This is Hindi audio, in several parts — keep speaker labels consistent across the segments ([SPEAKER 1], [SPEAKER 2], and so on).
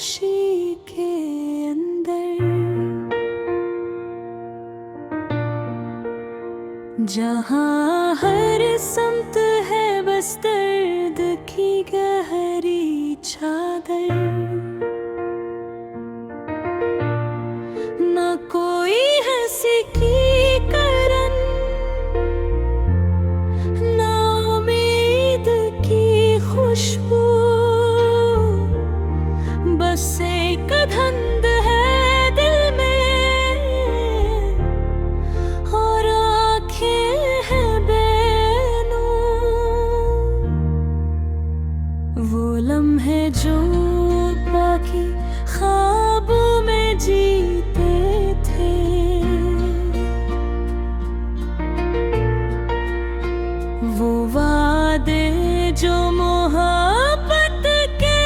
[SPEAKER 1] खामोशी के अंदर, जहाँ हर समत है बस दर्द की गहरी चादर। न कोई हंसी की करन, न उम्मीद की खुशबू, बस एक धुंध है दिल में और आँखें हैं बेनूर। वो लम्हे जो बाकी ख्वाबों में जीते थे, वो वादे जो मोहब्बत के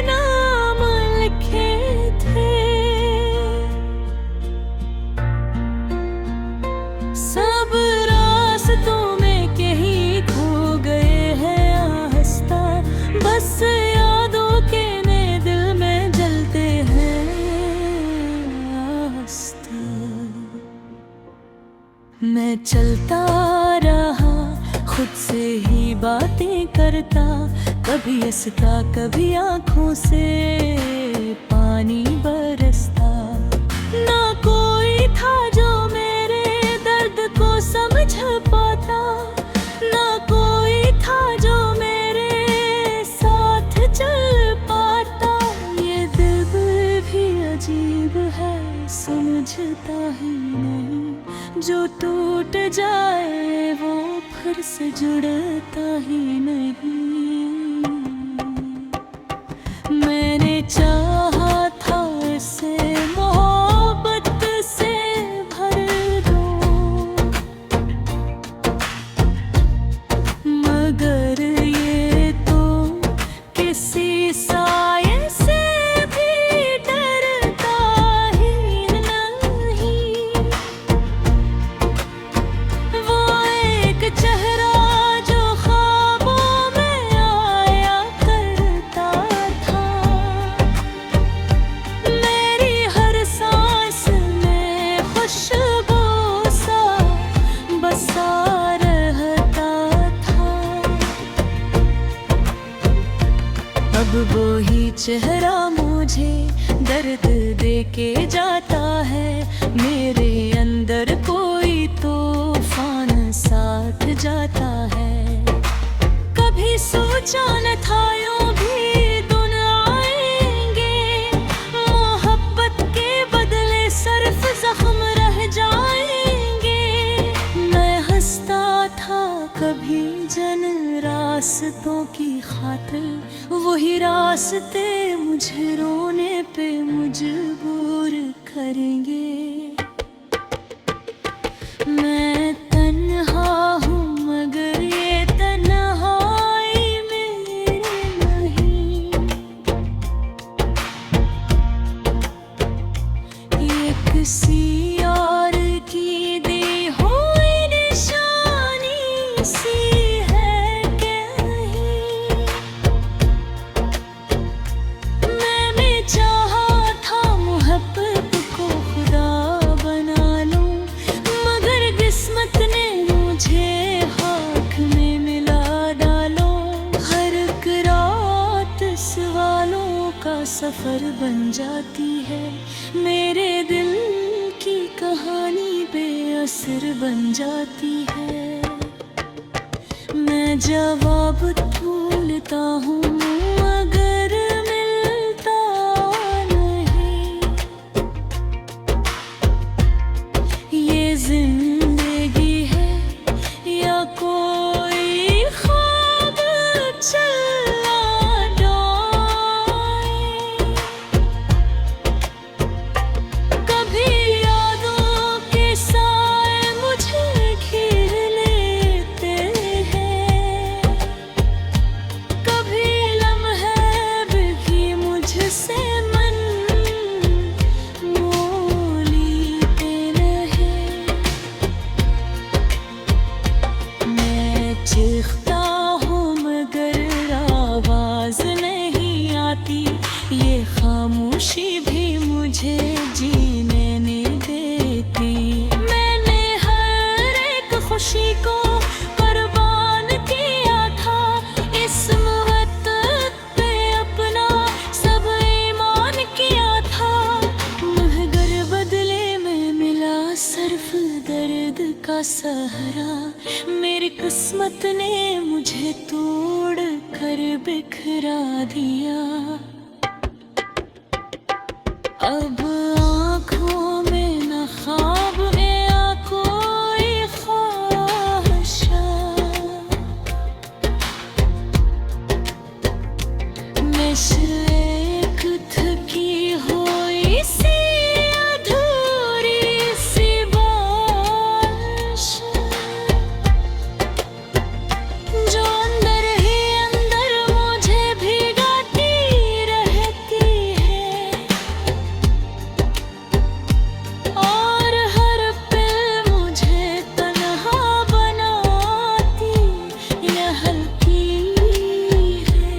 [SPEAKER 1] नाम लिखे थे, सब रास्तों में कहीं खो गए हैं आहिस्ता, बस यादों के नए दिल में जलते हैं आहिस्ता। मैं चलता रहा खुद से ही बातें करता, कभी हंसता कभी आंखों से पानी बरसता। ना कोई था जो मेरे दर्द को समझ पाता, ना कोई था जो मेरे साथ चल पाता। ये दिल भी अजीब है, समझता ही नहीं, जो टूट जाए वो फिर से जुड़ता ही नहीं। मैंने चाहा था इसे मोहब्बत से भर दूं, मगर ये तो किसी साये से भी डरता ही नहीं। वो एक चेहरा जो ख्वाबों में आया करता था, मेरी हर सांस में खुशबू सा बसा रहता था। अब वो ही चेहरा मुझे दर्द दे के जाता है, मेरे अंदर कोई तूफान साथ जाता है। कभी सोचा न था यूं भी दिन आएंगे, मोहब्बत के बदले सिर्फ जख्म रह जाएंगे। मैं हंसता था कभी जन रास्तों की खातिर, वही रास्ते मुझे रोने पे मजबूर करेंगे। मैं तन्हा हूँ मगर ये तन्हाई मेरी नहीं, ये किसी और की दी हुई निशानी सी है कहीं। मैंने चाहा था मोहब्बत को खुदा बना लूं, मगर किस्मत ने मुझे हाथ में मिला डालो। हर एक रात सवालों का सफर बन जाती है, मेरे दिल की कहानी बेअसर बन जाती है। मैं जवाब ढूंढता हूँ मगर मिलता नहीं। ये जिंदगी है या कोई ख्वाब चला जाए, कभी यादों के साए मुझे घेर लेते हैं, कभी लम्हे खामोशी भी मुझे जीने नहीं देती। मैंने हर एक खुशी को कुर्बान किया था, इस मोहब्बत पे अपना सब ईमान किया था। मगर बदले में मिला सिर्फ दर्द का सहारा। मेरी किस्मत ने मुझे तोड़ कर बिखरा दिया। अब आँखों में न ख्वाब या कोई ख्वाहिशा, मैं एक थकी हुई सी अधूरी सी बारिश, जो अंदर ही अंदर मुझे भिगाती रहती है। और हर पल मुझे तन्हा बनाती यह हल्की है।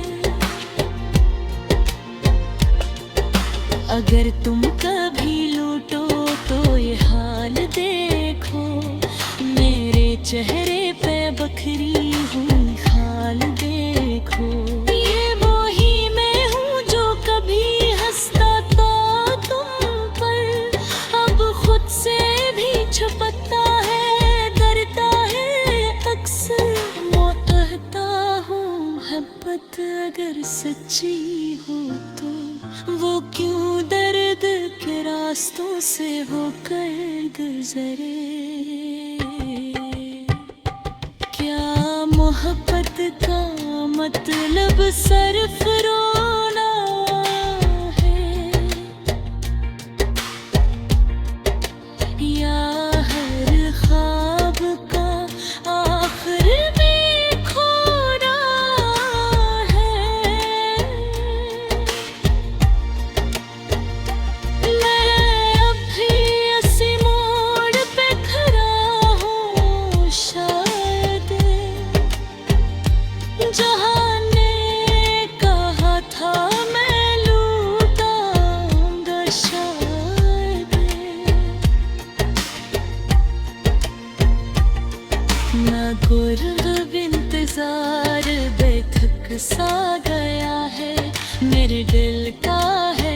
[SPEAKER 1] अगर तुम कभी लूटो तो ये हाल देखो, मेरे चेहरे पे बखरी हुई खाल देखो। ये वो ही मैं हूँ जो कभी हंसता था तुम पर, अब खुद से भी छुपता है, डरता है अक्सर। कहता हूँ मोहब्बत अगर सच्ची हो तो वो क्यों दर्द के रास्तों से होकर गुजरे। क्या मोहब्बत का मतलब सिर्फ रोना है, या हर ख्वाब का आखिर में खोना है। मैं अब भी इसी मोड़ पे खड़ा हूँ, शायद जहाँ ने कहा था मैं लूटाऊंगा शायद। ना गुर्ब इंतजार बेथक सा गया है, मेरे दिल का है।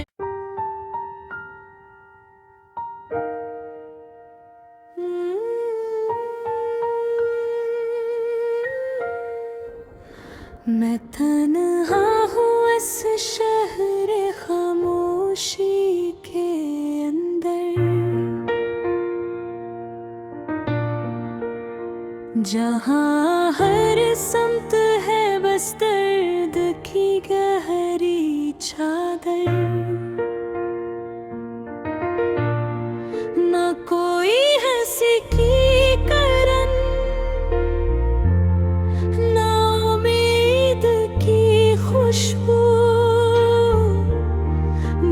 [SPEAKER 1] मैं तन्हा हूँ इस शहर खामोशी के अंदर, जहाँ हर समत है बस दर्द की गहरी चादर। ना कोई हंसी की करन, ना उम्मीद की खुशबू,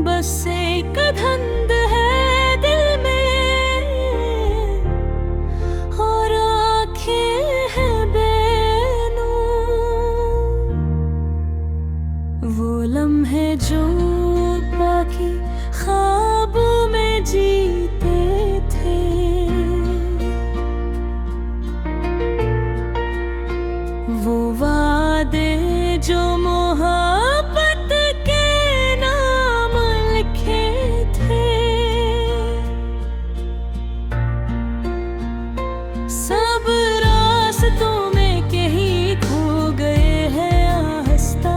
[SPEAKER 1] बस एक धुंध है दिल में और आँखें हैं बेनूर। वो लम्हे जो बाकी ख्वाबों में जीते थे, वो वादे जो मोहब्बत के नाम लिखे थे, सब रास्तों में कहीं खो गए हैं आहिस्ता।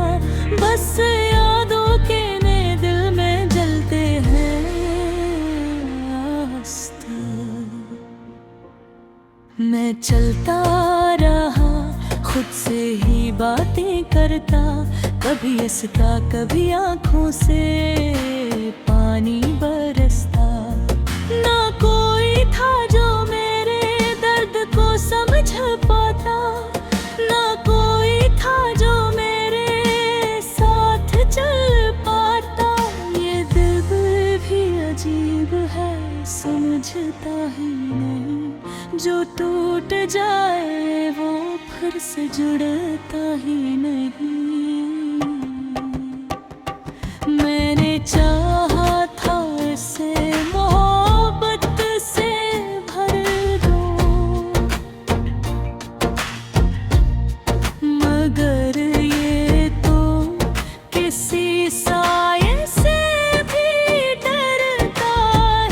[SPEAKER 1] बस यादों के ने दिल में जलते हैं आहिस्ता। मैं चलता रहा खुद से ही बातें करता, कभी हंसता कभी आंखों से पानी बरसता। ना कोई था जो मेरे दर्द को समझ पाता, ना कोई था जो मेरे साथ चल पाता। ये दिल भी अजीब है, समझता ही नहीं, जो टूट जाए वो फिर से जुड़ता ही नहीं। मैंने चाहा था इसे मोहब्बत से भर दूं, मगर ये तो किसी साये से भी डरता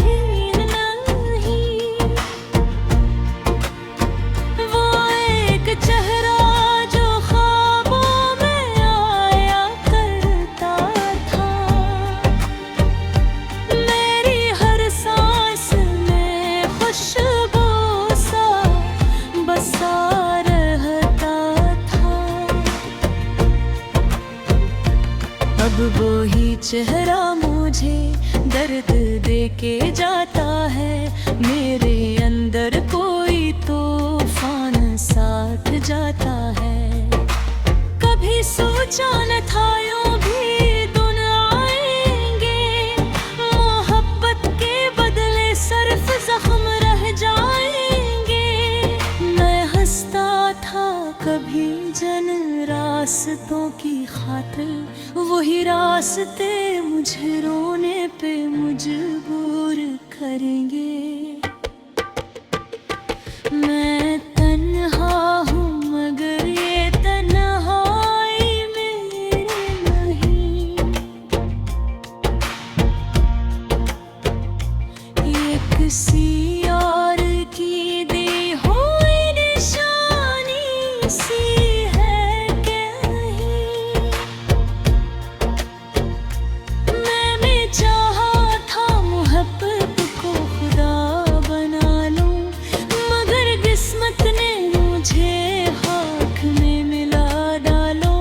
[SPEAKER 1] ही नहीं। वो एक चेहरा जो ख्वाबों में आया करता था, मेरी हर सांस में खुशबू सा बसा रहता था। अब वो ही चेहरा मुझे दर्द दे के जाता है, मेरे अंदर कोई तूफान साथ जाता है। कभी सोचा न था यूं भी दिन आएंगे, मोहब्बत के बदले सिर्फ जख्म रह जाएंगे। मैं हंसता था कभी जन रास्तों की खातिर, वही रास्ते मुझे रोने पे मजबूर करेंगे। मैं तन्हा हूँ मगर ये तन्हाई मेरी नहीं, ये किसी और की दी हुई निशानी सी है कहीं। मैंने चाहा था मोहब्बत को खुदा बना लूं, मगर किस्मत ने मुझे हाथ में मिला डालो।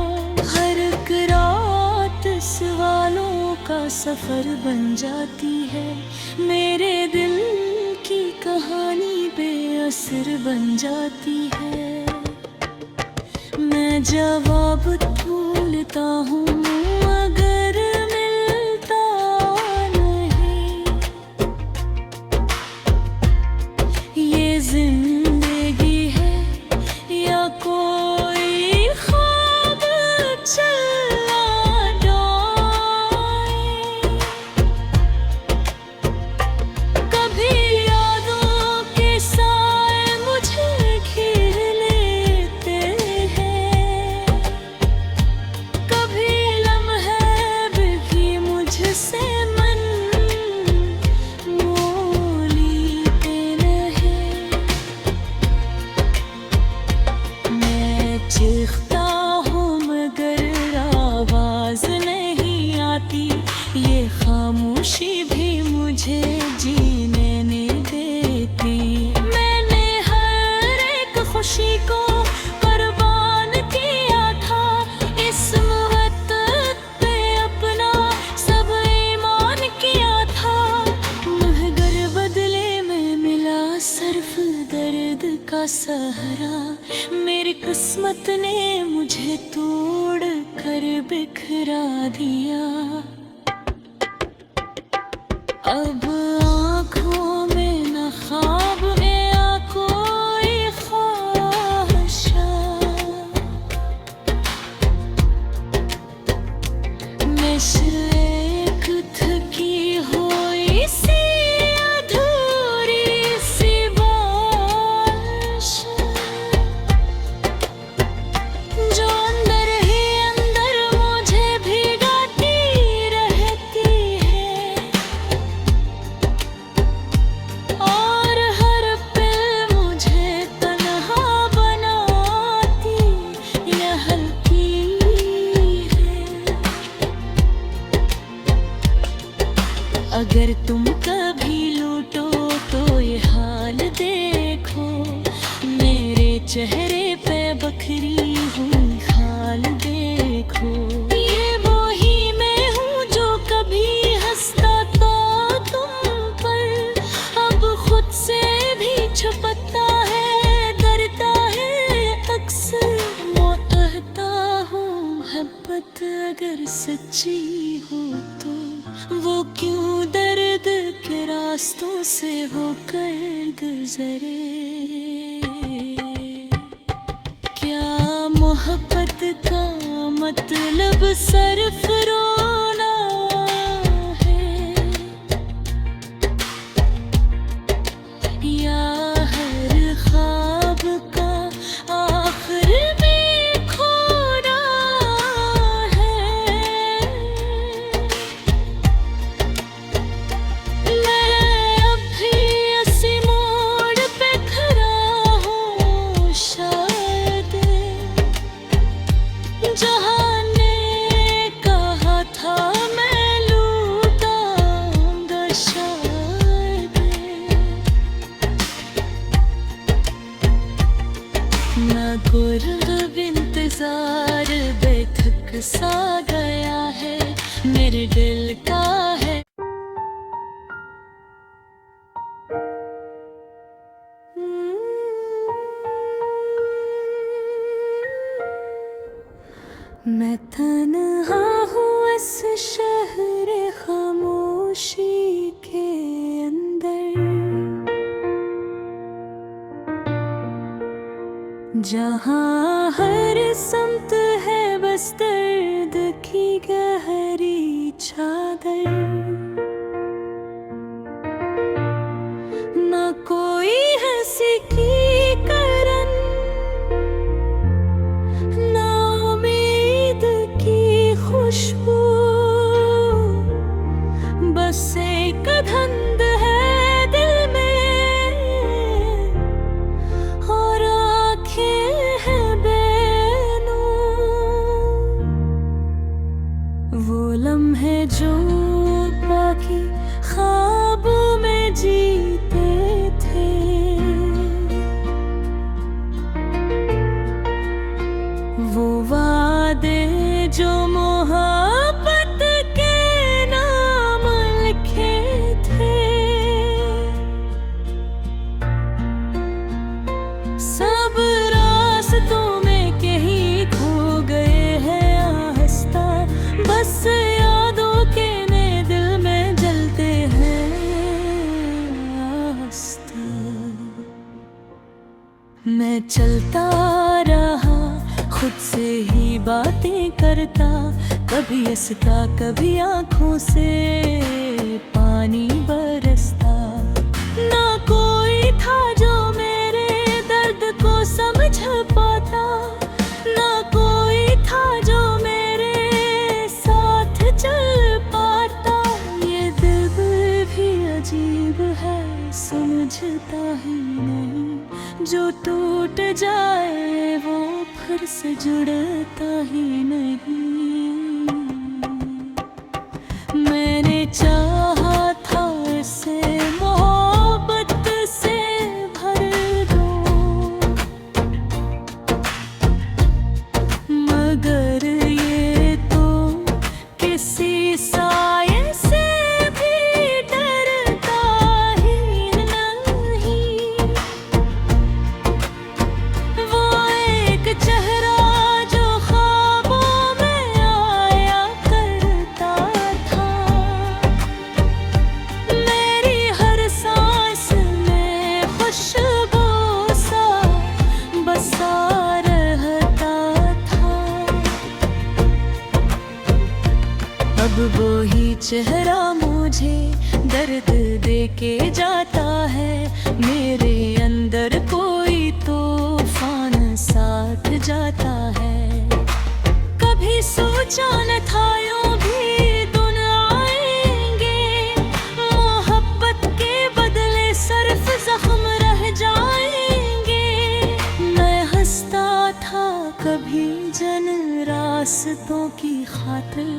[SPEAKER 1] हर एक रात सवालों का सफर बन जाती है, मेरे दिल की कहानी बेअसर बन जाती है। मैं जवाब ढूंढता हूँ मगर मिलता नहीं। ये जिंदगी है या कोई ख्वाब चला जाए, कभी यादों के साए मुझे घेर लेते हैं, कभी लम्हे भी मुझसे मन मोह लेते नहीं। मैं चीखता हूँ मगर आवाज नहीं आती, ये खामोशी भी मुझे जीने नहीं देती। मैंने हर एक खुशी को कुर्बान किया था, इस मोहब्बत पे अपना सब ईमान किया था, मगर बदले में मिला सिर्फ दर्द का सहारा। मेरी किस्मत ने मुझे तोड़ कर बिखरा दिया। अब आँखों में न ख्वाब या कोई ख्वाहिशा, मैं सिर्फ थकी हुई सी अधूरी सी बारिश, जो अंदर ही अंदर मुझे भिगाती रहती है, और हर पल मुझे तन्हा बनाती यह हल्की है। अगर तुम कभी लूटो तो ये हाल देखो, मेरे चेहरे पे बखरी हुई खाल देखो। ये वो ही मैं हूँ जो कभी हंसता था तुम पर, अब खुद से भी छुपता है, डरता है अक्सर। मैं कहता हूँ मोहब्बत अगर सच्ची हो तो वो क्यों दर्द के रास्तों से होकर गुजरे। क्या मोहब्बत का मतलब सिर्फ रोना शायद ना गुर्ब इंतजार बेथक सा गया है मेरे दिल का है। मैं तन्हा हूँ इस शहर खामोशी के अंदर, जहाँ हर समत है बस दर्द की गहरी चादर। ना कोई हंसी की करन, ना उम्मीद की खुशबू, बस एक धंध है दिल में और आँखें हैं बेनूर। वो लम्हे जो बाकी ख्वाबों में जीते थे, वो वादे जो मोहब्बत के नाम लिखे थे, सब रास्तों में कहीं खो गए हैं आहिस्ता, बस यादों के ने दिल में जलते हैं आहिस्ता। मैं चलता रहा खुद से ही बातें करता, कभी हंसता कभी आंखों से पानी बरसता। ना कोई था जो मेरे दर्द को समझ पाता, ना कोई था जो मेरे साथ चल पाता। ये दिल भी अजीब है समझता ही नहीं, जो टूट जाए वो फिर से जुड़ता ही नहीं। मैंने चाहा था इसे मोहब्बत से भर दूं, मगर ये तो किसी साये से भी डरता ही नहीं। वो एक चेहरा जो ख्वाबों में आया करता था, मेरी हर सांस में खुशबू सा बसा रहता था। अब वो ही चेहरा मुझे दर्द दे के जाता है, मेरे अंदर कोई तूफान साथ जाता है। कभी सोचा न था यूं भी दिन आएंगे, मोहब्बत के बदले सिर्फ जख्म रह जाएंगे। मैं हंसता था कभी जन रास्तों की खातिर,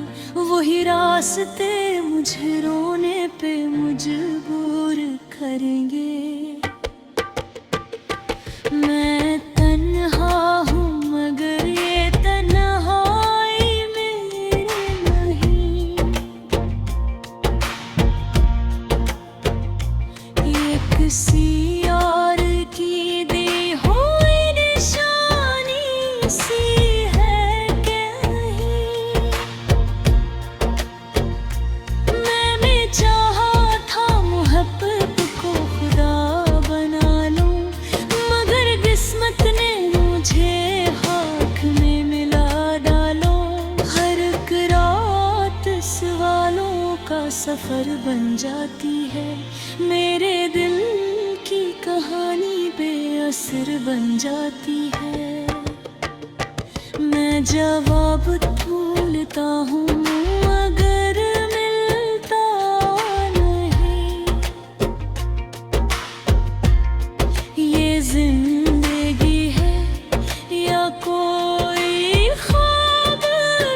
[SPEAKER 1] वही रास्ते मुझे रोने पे मजबूर करेंगे। मैं तन्हा हूँ मगर ये तन्हाई मेरी नहीं, ये किसी और की दी हुई निशानी सी है कहीं। मैंने चाहा था मोहब्बत को खुदा बना लूं, मगर किस्मत ने मुझे हाथ में मिला डालो। हर एक रात सवालों का सफर बन जाती है, मेरे दिल की कहानी बेअसर बन जाती है। मैं जवाब ढूंढता हूँ मगर मिलता नहीं। ये जिंदगी है या कोई ख्वाब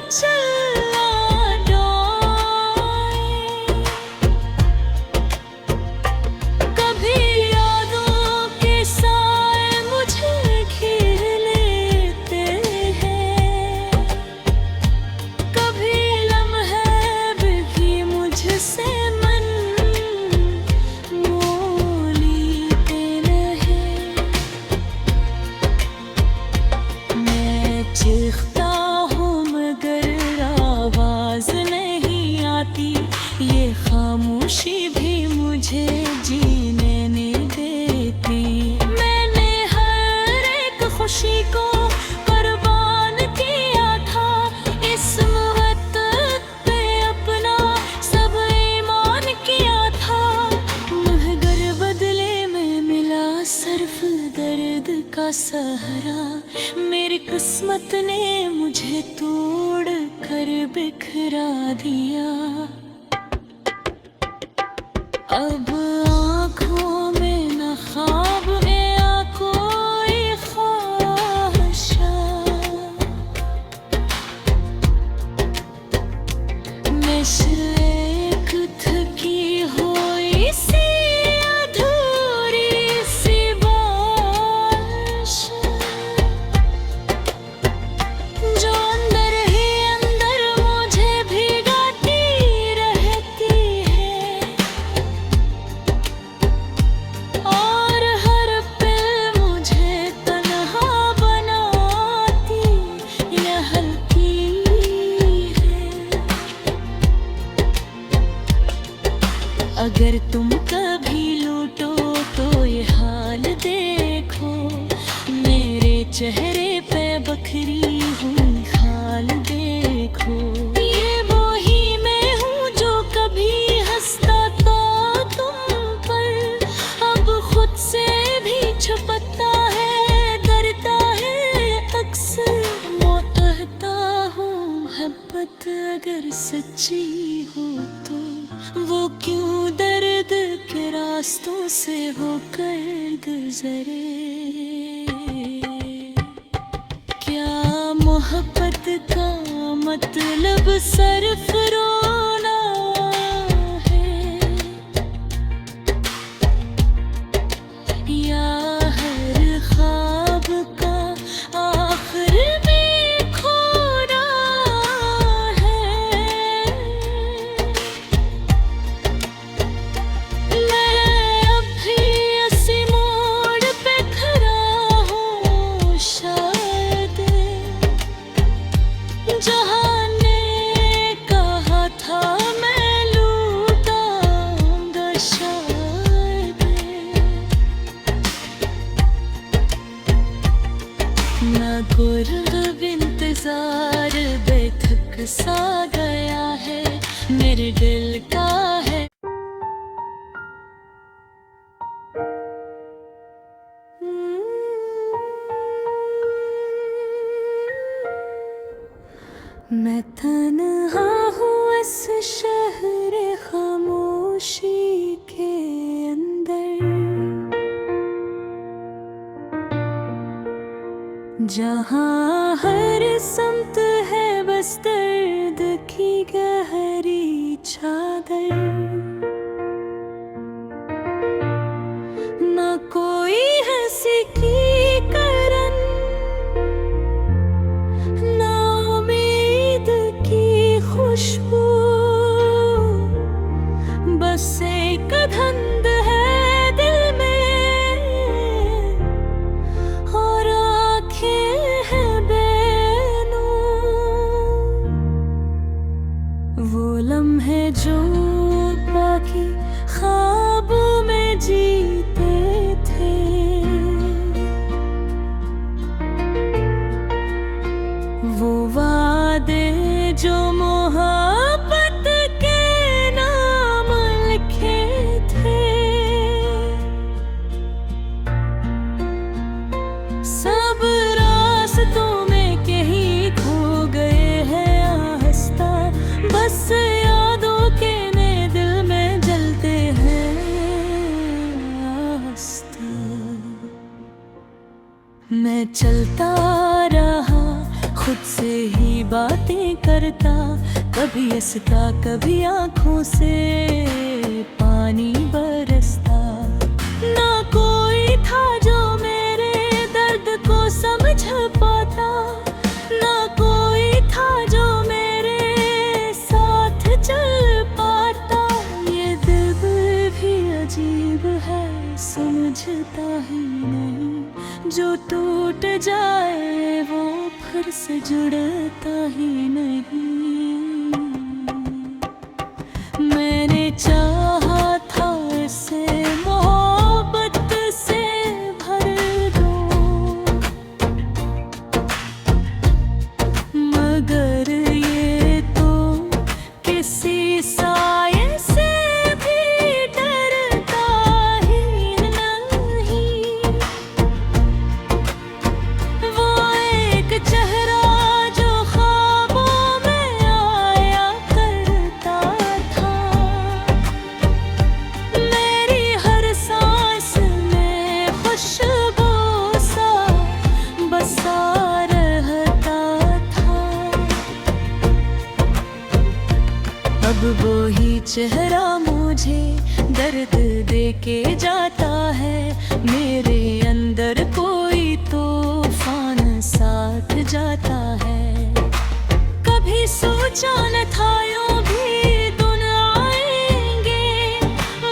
[SPEAKER 1] चला जाए, खामोशी भी मुझे जीने नहीं देती। मैंने हर एक खुशी को कुर्बान किया था, इस मोहब्बत पे अपना सब ईमान किया था। मगर बदले में मिला सिर्फ दर्द का सहारा। मेरी किस्मत ने मुझे तोड़ कर बिखरा दिया। अब आँखों में न ख्वाब या कोई ख्वाहिशा, मैं सिर्फ एक थकी हुई सी अधूरी सी बारिश, जो अंदर ही अंदर मुझे भिगाती रहती है। और हर पल मुझे तन्हा बनाती यह हल्की है। अगर तुम कभी लूटो तो ये हाल देखो, मेरे चेहरे पे बखरी हुई खाल देखो। ये वो ही मैं हूँ जो कभी हंसता था तुम पर, अब खुद से भी छुपता है, डरता है अक्सर। मैं कहता हूँ मोहब्बत अगर सच्ची हो तो वो क्यों दर्द के रास्तों से होकर गुजरे। क्या मोहब्बत का मतलब सिर्फ रोना है, या हर ख्वाब का आखिर में खोना है। मैं अब भी इसी मोड़ पे खड़ा हूँ, शायद जहाँ ने कहा था मैं लूटाऊंगा शायद। ना गुर्ब इंतजार बेथक सा गया है, मेरे दिल का है। मैं तन्हा हूँ इस शहर खामोशी के अंदर, जहाँ हर समत है बस दर्द की गहरी चादर। ना कोई हंसी की करन, ना उम्मीद की खुशबू, बस एक धुंध है दिल में और आँखें हैं बेनूर। वो लम्हे जो बाकी ख्वाबों में जीते थे, वो वादे जो मोहब्बत के नाम लिखे थे, सब रास्तों में कहीं खो गए हैं आहिस्ता। बस यादों के ने दिल में जलते हैं आहिस्ता। मैं चलता रहा खुद से ही बातें करता, कभी हंसता कभी आंखों से पानी बरसता। ना कोई था जो मेरे दर्द को समझ पाता, ना कोई था जो मेरे साथ चल पाता। ये दिल भी अजीब है, समझता ही नहीं, जो टूट जाए वो फिर से जुड़ता ही नहीं। मैंने चाहा था इसे मोहब्बत से भर दूं, मगर ये तो किसी साये से भी डरता ही नहीं। वो एक चेहरा जो ख्वाबों में आया करता था, मेरी हर सांस में खुशबू सा बसा रहता था। अब वो ही चेहरा मुझे दर्द दे के जाता है, मेरे अंदर कोई तूफान साथ जाता है। कभी सोचा न था यूं भी दिन आएंगे,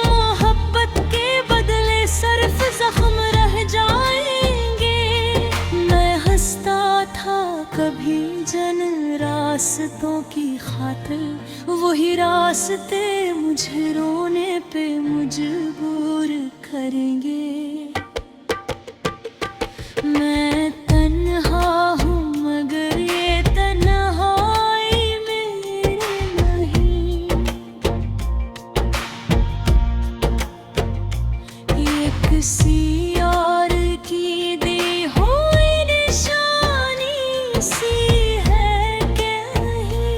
[SPEAKER 1] मोहब्बत के बदले सिर्फ जख्म रह जाएंगे। मैं हंसता था कभी जन रास्तों की खातिर, वही रास्ते मुझे रोने पे मजबूर करेंगे। मैं तन्हा हूँ मगर ये तन्हाई मेरी नहीं, ये किसी और की दी हुई निशानी सी है कहीं।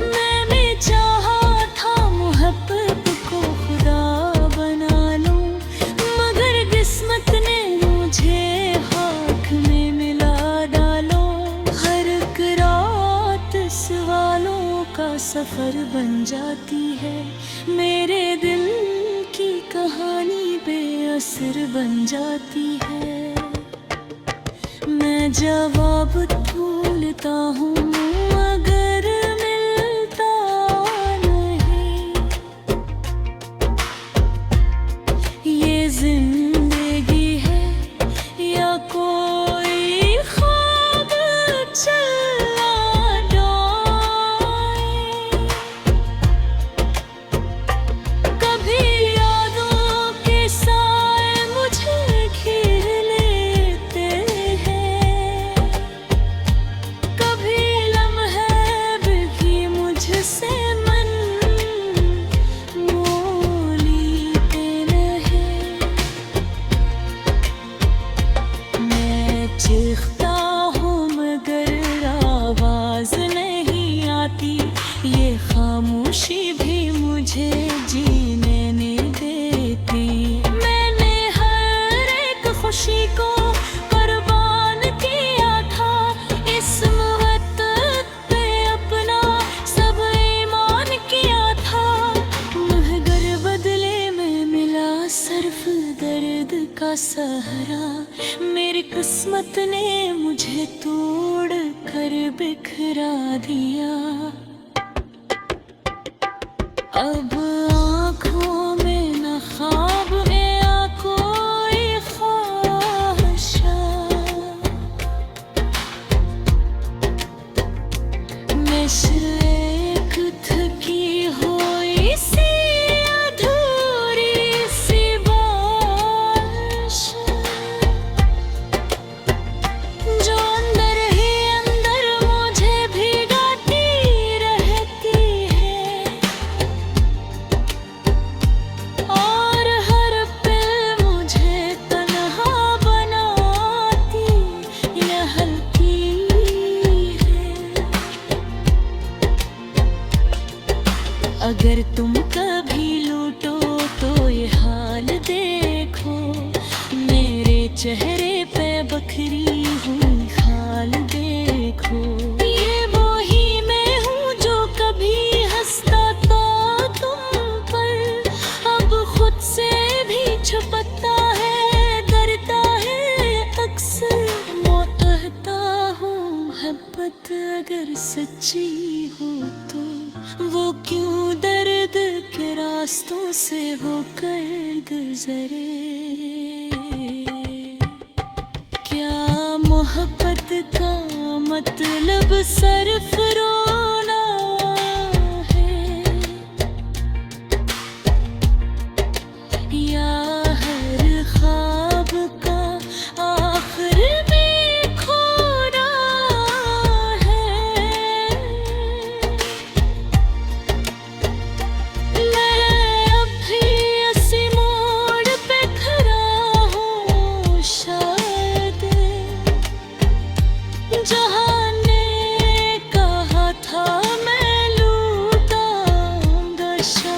[SPEAKER 1] मैंने चाहा था मोहब्बत को खुदा बना लूं, मगर किस्मत ने मुझे हाथ में मिला डालो। हर एक रात सवालों का सफर बन जाती है, मेरे दिल की कहानी बेअसर बन जाती है। मैं जवाब ढूंढता हूँ मगर मिलता नहीं। ये जिंदगी है या कोई ख्वाब चला जाए, कभी यादों के साए मुझे घेर लेते हैं, कभी लम्हे भी मुझसे मन मोह लेते रहे। मैं चीखता हूँ मगर आवाज नहीं आती, ये खामोशी भी मुझे जीने नहीं देती। मैंने हर एक खुशी को कुर्बान किया था, इस मोहब्बत पे अपना सब ईमान किया था, मगर बदले में मिला सिर्फ दर्द का सहारा। मेरी किस्मत ने मुझे तोड़ कर बिखरा दिया। अब आँखों में न ख्वाब या कोई ख्वाहिशा, मैं सिर्फ थकी हुई सी अधूरी सी बारिश, जो अंदर ही अंदर मुझे भिगाती रहती है। और हर पल मुझे तन्हा बनाती यह हल्की है। अगर तुम कभी लूटो तो ये हाल देखो, मेरे चेहरे पे बखरी हुई खाल देखो। ये वो ही मैं हूँ जो कभी हंसता था तुम पर, अब खुद से भी छुपता है, डरता है अक्सर। मोहता हूँ मोहब्बत अगर सच्ची हो तो, वो क्यों दर्द के रास्तों से होकर गुजरे। क्या मोहब्बत का मतलब सिर्फ रोना आशा